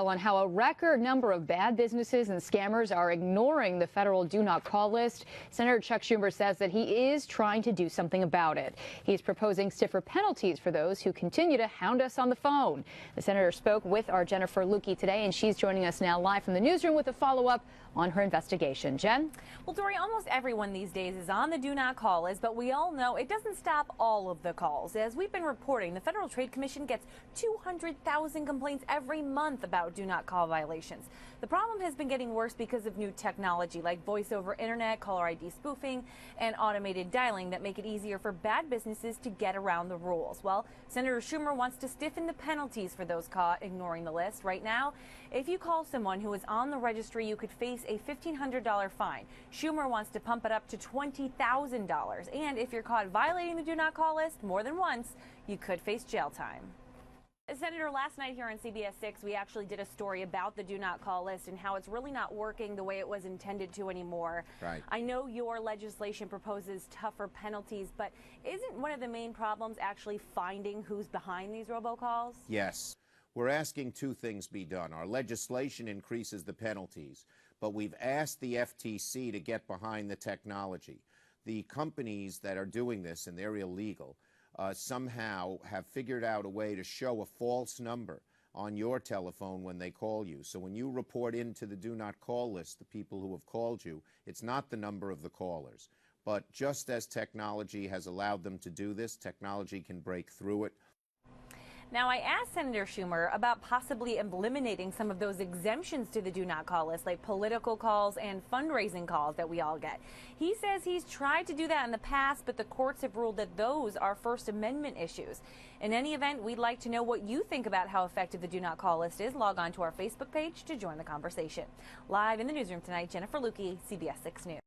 On how a record number of bad businesses and scammers are ignoring the federal do not call list. Senator Chuck Schumer says that he is trying to do something about it. He's proposing stiffer penalties for those who continue to hound us on the phone. The senator spoke with our Jennifer Lukey today, and she's joining us now live from the newsroom with a follow-up on her investigation. Jen? Well, Dory, almost everyone these days is on the do not call list, but we all know it doesn't stop all of the calls. As we've been reporting, the Federal Trade Commission gets 200,000 complaints every month about do not call violations. The problem has been getting worse because of new technology like voice over internet, caller ID spoofing, and automated dialing that make it easier for bad businesses to get around the rules. Well, Senator Schumer wants to stiffen the penalties for those caught ignoring the list. Right now, if you call someone who is on the registry, you could face a $1,500 fine. Schumer wants to pump it up to $20,000. And if you're caught violating the do not call list more than once, you could face jail time. Senator, last night here on CBS 6, we actually did a story about the do not call list and how it's really not working the way it was intended to anymore. Right. I know your legislation proposes tougher penalties, but isn't one of the main problems actually finding who's behind these robocalls? Yes. We're asking two things be done. Our legislation increases the penalties, but we've asked the FTC to get behind the technology. The companies that are doing this, and they're illegal, somehow have figured out a way to show a false number on your telephone when they call you. So when you report into the do not call list, the people who have called you, it's not the number of the callers. But just as technology has allowed them to do this, technology can break through it. Now, I asked Senator Schumer about possibly eliminating some of those exemptions to the do not call list, like political calls and fundraising calls that we all get. He says he's tried to do that in the past, but the courts have ruled that those are First Amendment issues. In any event, we'd like to know what you think about how effective the do not call list is. Log on to our Facebook page to join the conversation. Live in the newsroom tonight, Jennifer Lukey, CBS 6 News.